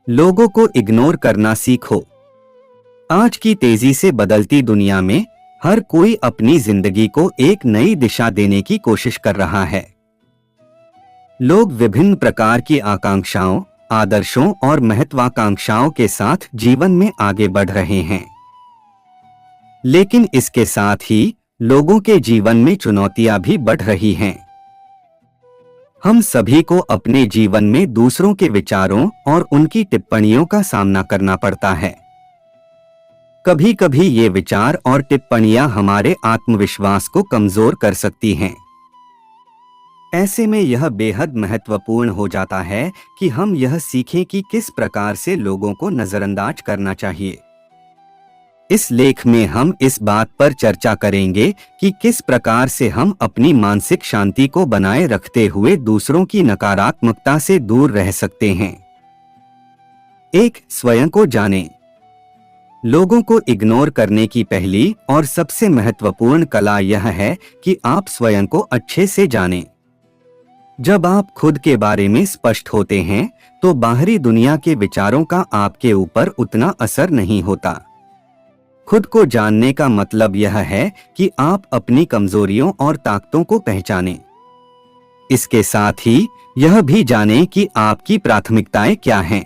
लोगों को इग्नोर करना सीखो। आज की तेजी से बदलती दुनिया में हर कोई अपनी जिंदगी को एक नई दिशा देने की कोशिश कर रहा है। लोग विभिन्न प्रकार की आकांक्षाओं, आदर्शों और महत्वाकांक्षाओं के साथ जीवन में आगे बढ़ रहे हैं। लेकिन इसके साथ ही लोगों के जीवन में चुनौतियां भी बढ़ रही हैं। हम सभी को अपने जीवन में दूसरों के विचारों और उनकी टिप्पणियों का सामना करना पड़ता है। कभी कभी ये विचार और टिप्पणियां हमारे आत्मविश्वास को कमजोर कर सकती हैं। ऐसे में यह बेहद महत्वपूर्ण हो जाता है कि हम यह सीखें कि किस प्रकार से लोगों को नजरअंदाज करना चाहिए। इस लेख में हम इस बात पर चर्चा करेंगे कि किस प्रकार से हम अपनी मानसिक शांति को बनाए रखते हुए दूसरों की नकारात्मकता से दूर रह सकते हैं। स्वयं को जानें। लोगों को इग्नोर करने की पहली और सबसे महत्वपूर्ण कला यह है कि आप स्वयं को अच्छे से जानें। जब आप खुद के बारे में स्पष्ट होते हैं तो बाहरी दुनिया के विचारों का आपके ऊपर उतना असर नहीं होता। खुद को जानने का मतलब यह है कि आप अपनी कमजोरियों और ताकतों को पहचानें। इसके साथ ही यह भी जानें कि आपकी प्राथमिकताएं क्या हैं।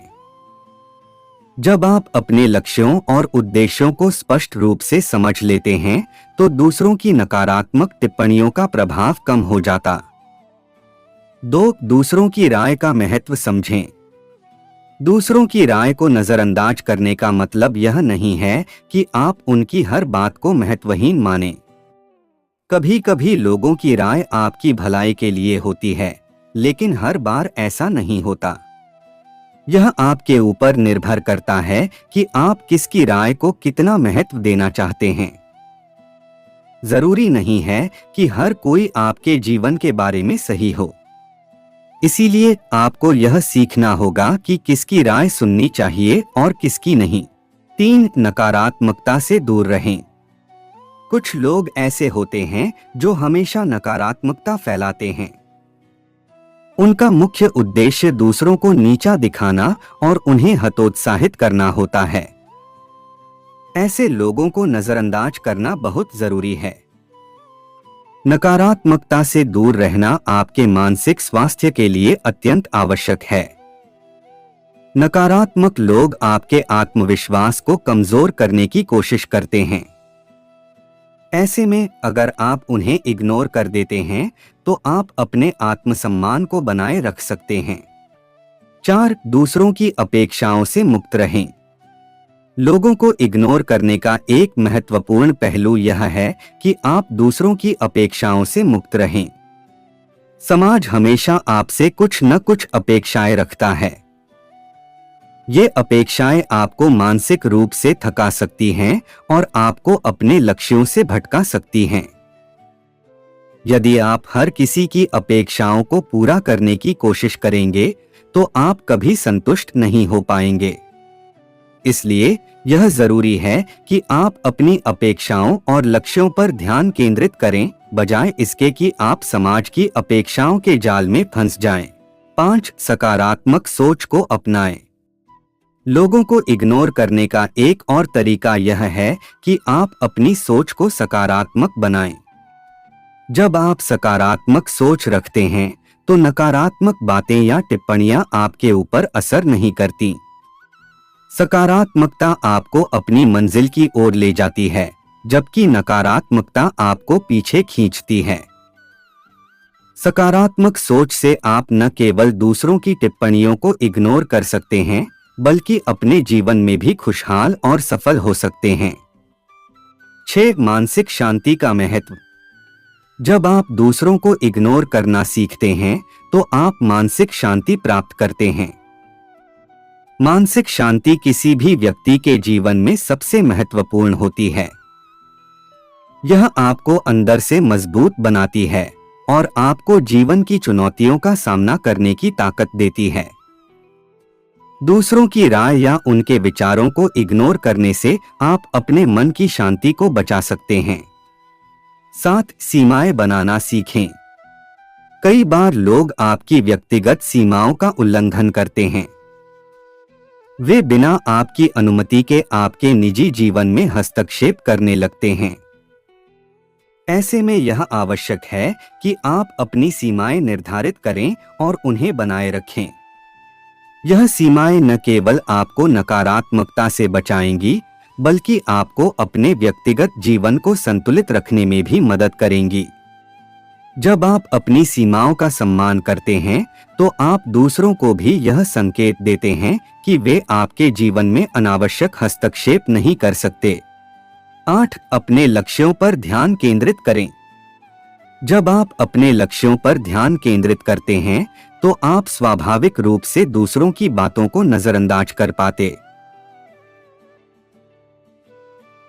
जब आप अपने लक्ष्यों और उद्देश्यों को स्पष्ट रूप से समझ लेते हैं तो दूसरों की नकारात्मक टिप्पणियों का प्रभाव कम हो जाता। दूसरों की राय का महत्व समझें। दूसरों की राय को नजरअंदाज करने का मतलब यह नहीं है कि आप उनकी हर बात को महत्वहीन मानें। कभी कभी लोगों की राय आपकी भलाई के लिए होती है, लेकिन हर बार ऐसा नहीं होता। यह आपके ऊपर निर्भर करता है कि आप किसकी राय को कितना महत्व देना चाहते हैं। जरूरी नहीं है कि हर कोई आपके जीवन के बारे में सही हो। इसीलिए आपको यह सीखना होगा कि किसकी राय सुननी चाहिए और किसकी नहीं। नकारात्मकता से दूर रहें। कुछ लोग ऐसे होते हैं जो हमेशा नकारात्मकता फैलाते हैं। उनका मुख्य उद्देश्य दूसरों को नीचा दिखाना और उन्हें हतोत्साहित करना होता है। ऐसे लोगों को नजरअंदाज करना बहुत जरूरी है। नकारात्मकता से दूर रहना आपके मानसिक स्वास्थ्य के लिए अत्यंत आवश्यक है। नकारात्मक लोग आपके आत्मविश्वास को कमजोर करने की कोशिश करते हैं। ऐसे में अगर आप उन्हें इग्नोर कर देते हैं तो आप अपने आत्मसम्मान को बनाए रख सकते हैं। दूसरों की अपेक्षाओं से मुक्त रहें। लोगों को इग्नोर करने का एक महत्वपूर्ण पहलू यह है कि आप दूसरों की अपेक्षाओं से मुक्त रहें। समाज हमेशा आपसे कुछ न कुछ अपेक्षाएं रखता है। ये अपेक्षाएं आपको मानसिक रूप से थका सकती हैं और आपको अपने लक्ष्यों से भटका सकती हैं। यदि आप हर किसी की अपेक्षाओं को पूरा करने की कोशिश करेंगे तो आप कभी संतुष्ट नहीं हो पाएंगे। इसलिए यह जरूरी है कि आप अपनी अपेक्षाओं और लक्ष्यों पर ध्यान केंद्रित करें, बजाय इसके कि आप समाज की अपेक्षाओं के जाल में फंस जाएं। सकारात्मक सोच को अपनाएं। लोगों को इग्नोर करने का एक और तरीका यह है कि आप अपनी सोच को सकारात्मक बनाएं। जब आप सकारात्मक सोच रखते हैं तो नकारात्मक बातें या टिप्पणियां आपके ऊपर असर नहीं करती। सकारात्मकता आपको अपनी मंजिल की ओर ले जाती है, जबकि नकारात्मकता आपको पीछे खींचती है। सकारात्मक सोच से आप न केवल दूसरों की टिप्पणियों को इग्नोर कर सकते हैं, बल्कि अपने जीवन में भी खुशहाल और सफल हो सकते हैं। मानसिक शांति का महत्व। जब आप दूसरों को इग्नोर करना सीखते हैं तो आप मानसिक शांति प्राप्त करते हैं। मानसिक शांति किसी भी व्यक्ति के जीवन में सबसे महत्वपूर्ण होती है। यह आपको अंदर से मजबूत बनाती है और आपको जीवन की चुनौतियों का सामना करने की ताकत देती है। दूसरों की राय या उनके विचारों को इग्नोर करने से आप अपने मन की शांति को बचा सकते हैं। सीमाएं बनाना सीखें। कई बार लोग आपकी व्यक्तिगत सीमाओं का उल्लंघन करते हैं। वे बिना आपकी अनुमति के आपके निजी जीवन में हस्तक्षेप करने लगते हैं। ऐसे में यह आवश्यक है कि आप अपनी सीमाएं निर्धारित करें और उन्हें बनाए रखें। यह सीमाएं न केवल आपको नकारात्मकता से बचाएंगी, बल्कि आपको अपने व्यक्तिगत जीवन को संतुलित रखने में भी मदद करेंगी। जब आप अपनी सीमाओं का सम्मान करते हैं, तो आप दूसरों को भी यह संकेत देते हैं कि वे आपके जीवन में अनावश्यक हस्तक्षेप नहीं कर सकते। 8. अपने लक्ष्यों पर ध्यान केंद्रित करें। जब आप अपने लक्ष्यों पर ध्यान केंद्रित करते हैं, तो आप स्वाभाविक रूप से दूसरों की बातों को नजरअंदाज कर पाते।